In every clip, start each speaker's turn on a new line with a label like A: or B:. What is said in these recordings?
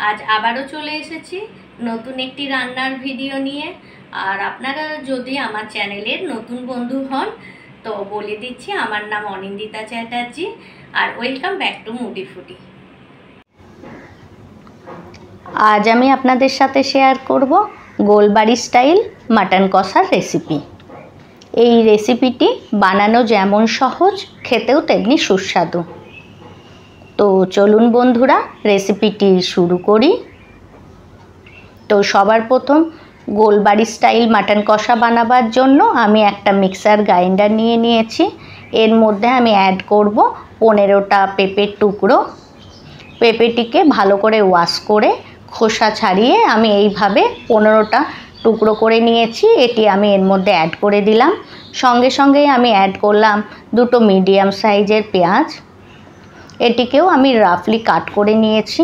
A: আজ আবারও চলে এসেছি নতুন একটি রান্নার ভিডিও নিয়ে। আর আপনারা যদি আমার চ্যানেলের নতুন বন্ধু হন তো বলে দিচ্ছি, আমার নাম অনিন্দিতা চ্যাটার্জি আর welcome back to moody foodie. আজ আমি আপনাদের সাথে শেয়ার করব গোলবাড়ি স্টাইল মাটন কষার রেসিপি। এই রেসিপিটি বানানো যেমন সহজ, খেতেও তেমনি সুস্বাদু। তো চলুন বন্ধুরা রেসিপিটি শুরু করি। তো সবার প্রথম গোলবাড়ি স্টাইল মাটন কষা বানাবার জন্য আমি একটা মিক্সার গ্রাইন্ডার নিয়ে নিয়েছি। এর মধ্যে আমি অ্যাড করব 15টা পেঁপের টুকরো। পেঁপেটিকে ভালো করে ওয়াশ করে খোসা ছাড়িয়ে আমি এইভাবে 15টা টুকরো করে নিয়েছি। এটি আমি এর মধ্যে অ্যাড করে দিলাম। সঙ্গে সঙ্গেই আমি অ্যাড করলাম দুটো মিডিয়াম সাইজের পেঁয়াজ। এটিকেও আমি রাফলি কাট করে নিয়েছি।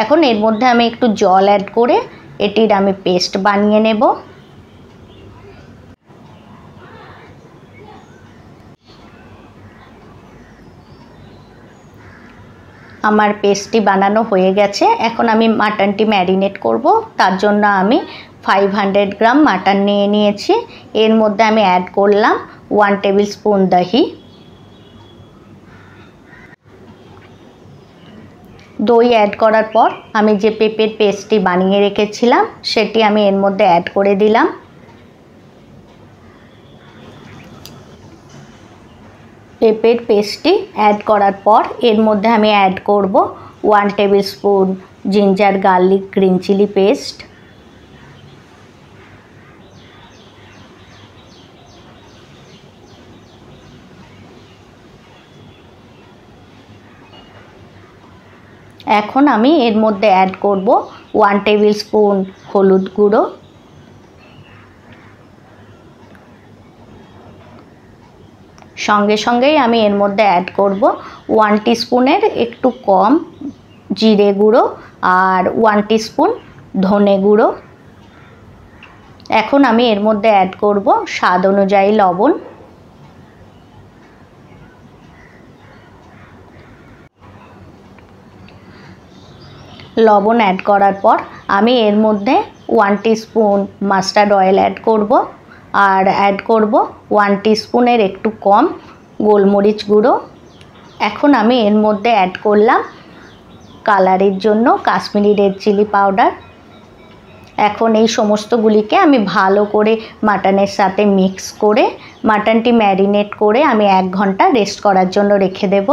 A: এখন এর মধ্যে আমি একটু জল অ্যাড করে এটির আমি পেস্ট বানিয়ে নেব। আমার পেস্টটি বানানো হয়ে গেছে। এখন আমি মাটনটি ম্যারিনেট করব। তার জন্য আমি 500 গ্রাম মাটন নিয়ে নিয়েছি। এর মধ্যে আমি অ্যাড করলাম 1 টেবিল স্পুন দহি। দই অ্যাড করার পর আমি যে পেঁপের পেস্টটি বানিয়ে রেখেছিলাম সেটি আমি এর মধ্যে অ্যাড করে দিলাম। পেঁপের পেস্টটি অ্যাড করার পর এর মধ্যে আমি অ্যাড করব 1 tablespoon ginger garlic green chilli paste. এখন আমি এর মধ্যে অ্যাড করব 1 টেবিল স্পুন হলুদ গুঁড়ো। সঙ্গে সঙ্গেই আমি এর মধ্যে অ্যাড করব 1 টিস্পুনের একটু কম জিরে গুঁড়ো আর 1 টিস্পুন ধনে গুঁড়ো। এখন আমি এর মধ্যে অ্যাড করব স্বাদ অনুযায়ী লবণ। লবণ অ্যাড করার পর আমি এর মধ্যে 1 টিস্পুন মাস্টার্ড অয়েল অ্যাড করব আর অ্যাড করব 1 টিস্পুনের একটু কম গোলমরিচ গুঁড়ো। এখন আমি এর মধ্যে অ্যাড করলাম কালারের জন্য কাশ্মীরি রেড চিলি পাউডার। এখন এই সমস্তগুলিকে আমি ভালো করে মাটনের সাথে মিক্স করে মাটনটি ম্যারিনেট করে আমি 1 ঘন্টা রেস্ট করার জন্য রেখে দেব।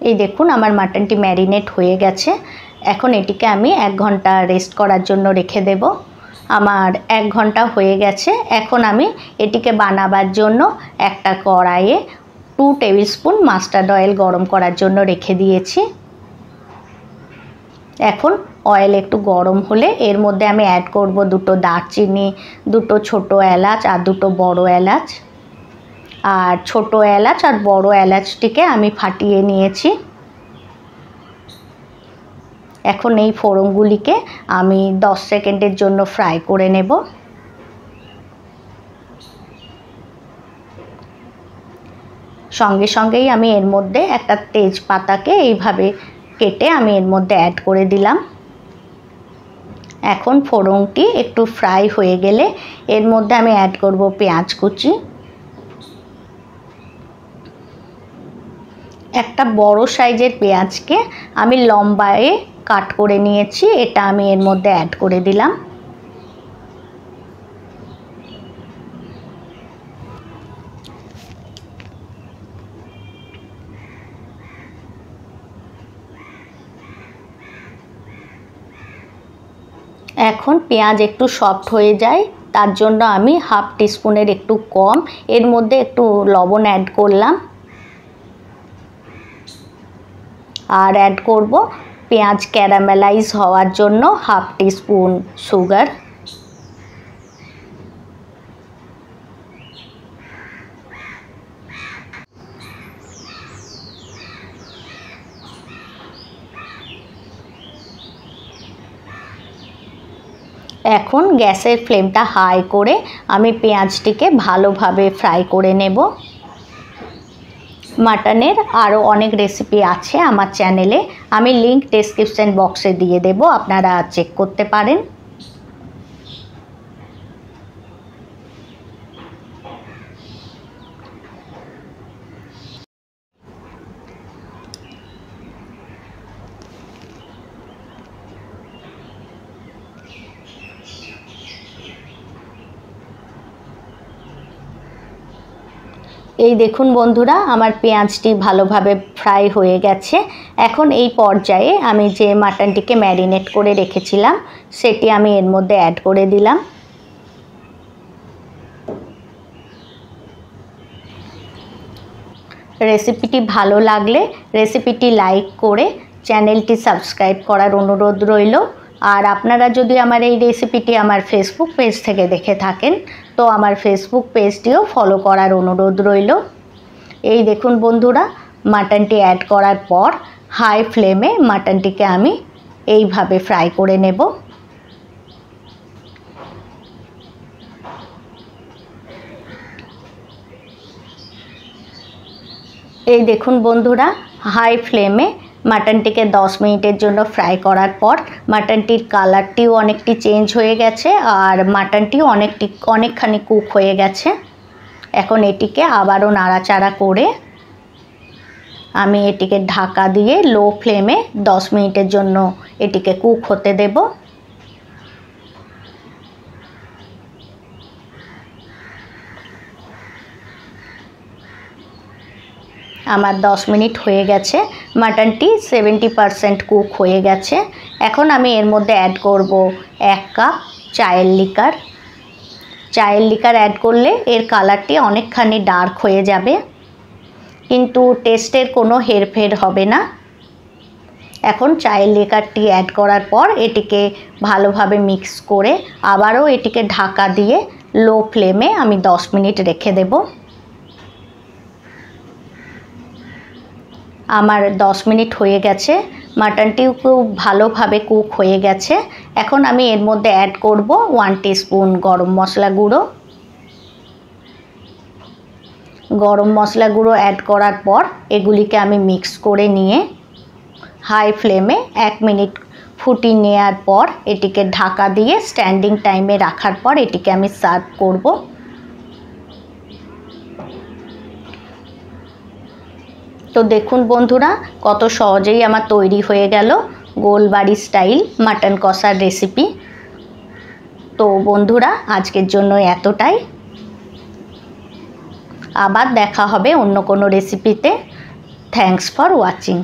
A: এই দেখুন আমার মাটনটি ম্যারিনেট হয়ে গেছে। এখন এটিকে আমি 1 ঘন্টা রেস্ট করার জন্য রেখে দেব। আমার 1 ঘন্টা হয়ে গেছে। এখন আমি এটিকে বানাবার জন্য একটা কড়াইয়ে 2 টেবিল স্পুন মাস্টার্ড অয়েল গরম করার জন্য রেখে দিয়েছি। এখন অয়েল একটু গরম হলে এর মধ্যে আমি অ্যাড করব দুটো দারচিনি, দুটো ছোটো এলাচ আর দুটো বড় এলাচ। আর ছোটো এলাচ আর বড় এলাচটিকে আমি ফাটিয়ে নিয়েছি। এখন এই ফোড়নগুলিকে আমি 10 সেকেন্ডের জন্য ফ্রাই করে নেব। সঙ্গে সঙ্গেই আমি এর মধ্যে একটা তেজপাতাকে এইভাবে কেটে আমি এর মধ্যে অ্যাড করে দিলাম। এখন ফোড়নটি একটু ফ্রাই হয়ে গেলে এর মধ্যে আমি অ্যাড করব পেঁয়াজ কুচি। একটা বড় সাইজের পেঁয়াজকে আমি লম্বায় কাট করে নিয়েছি, এটা আমি এর মধ্যে অ্যাড করে দিলাম। এখন পেঁয়াজ একটু সফট হয়ে যায়, তার জন্য আমি হাফ টিস্পুনের একটু কম এর মধ্যে একটু লবণ অ্যাড করলাম আর অ্যাড করব পেঁয়াজ ক্যারামেলাইজ হওয়ার জন্য হাফ টিস্পুন সুগার। এখন গ্যাসের ফ্লেমটা হাই করে আমি পেঁয়াজটিকে ভালোভাবে ফ্রাই করে নেব। মাটনের আরও অনেক রেসিপি আছে আমার চ্যানেলে, আমি লিংক ডেসক্রিপশন বক্সে দিয়ে দেব, আপনারা চেক করতে পারেন। এই দেখুন বন্ধুরা, আমার পেঁয়াজটি ভালোভাবে ফ্রাই হয়ে গেছে। এখন এই পর্যায়ে আমি যে মাটনটিকে ম্যারিনেট করে রেখেছিলাম সেটি আমি এর মধ্যে অ্যাড করে দিলাম। রেসিপিটি ভালো লাগলে রেসিপিটি লাইক করে চ্যানেলটি সাবস্ক্রাইব করার অনুরোধ রইল। আর আপনারা যদি আমার এই রেসিপিটি আমার ফেসবুক পেজ থেকে দেখে থাকেন তো আমার ফেসবুক পেজটিও ফলো করার অনুরোধ রইল। এই দেখুন বন্ধুরা, মাটনটি অ্যাড করার পর হাই ফ্লেমে মাটনটিকে আমি এইভাবে ফ্রাই করে নেব। এই দেখুন বন্ধুরা, হাই ফ্লেমে মাটনটিকে 10 মিনিটের জন্য ফ্রাই করার পর মাটনটির কালারটিও অনেকটি চেঞ্জ হয়ে গেছে আর মাটনটিও অনেকখানি কুক হয়ে গেছে। এখন এটিকে আবারও নাড়াচাড়া করে আমি এটিকে ঢাকা দিয়ে লো ফ্লেমে 10 মিনিটের জন্য এটিকে কুক হতে দেব। আমার 10 মিনিট হয়ে গেছে, মাটনটি 70% কুক হয়ে গেছে। এখন আমি এর মধ্যে অ্যাড করব 1 কাপ চায়ের লিকার। চায়ের লিকার অ্যাড করলে এর কালারটি অনেকখানি ডার্ক হয়ে যাবে, কিন্তু টেস্টের কোনো হেরফের হবে না। এখন চায়ের লিকারটি অ্যাড করার পর এটিকে ভালোভাবে মিক্স করে আবারও এটিকে ঢাকা দিয়ে লো ফ্লেমে আমি 10 মিনিট রেখে দেব। আমার 10 মিনিট হয়ে গেছে, মাটনটিও খুব ভালোভাবে কুক হয়ে গেছে। এখন আমি এর মধ্যে অ্যাড করব 1 টিস্পুন গরম মশলা গুঁড়ো। গরম মশলা গুঁড়ো অ্যাড করার পর এগুলিকে আমি মিক্স করে নিয়ে হাই ফ্লেমে 1 মিনিট ফুটিয়ে নেওয়ার পর এটিকে ঢাকা দিয়ে স্ট্যান্ডিং টাইমে রাখার পর এটিকে আমি সার্ভ করব। তো দেখুন বন্ধুরা, কত সহজেই আমার তৈরি হয়ে গেল গোলবাড়ি স্টাইল মাটন কষার রেসিপি। তো বন্ধুরা, আজকের জন্য এতটাই। আবার দেখা হবে অন্য কোনো রেসিপিতে। Thanks for watching.